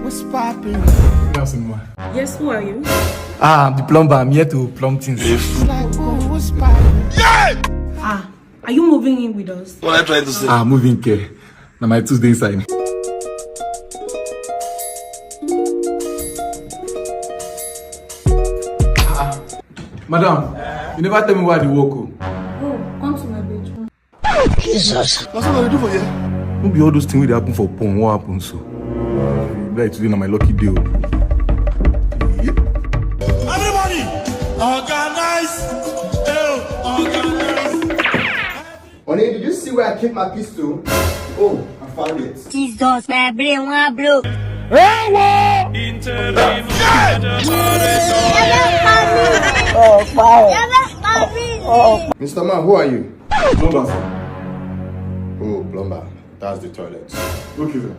What's poppin'? Yes, who are you? I'm the plumber. I'm here to plumb things. Like, ooh, what's poppin'? Are you moving in with us? What am I trying to say? Moving care. Now my Tuesday inside. Madam, you never tell me why the work. Oh, come to my bedroom. Jesus. That's what I do for you. Don't be all those things that happen for porn. What happens so? Like today, now my lucky day. Everybody, organize. Organize. Honey, did you see where I kept my pistol? Oh, I found it. Jesus, my brain one broke. Mr. Man, who are you? Plumber, sir. Oh, plumber. That's the toilet. Okay, sir.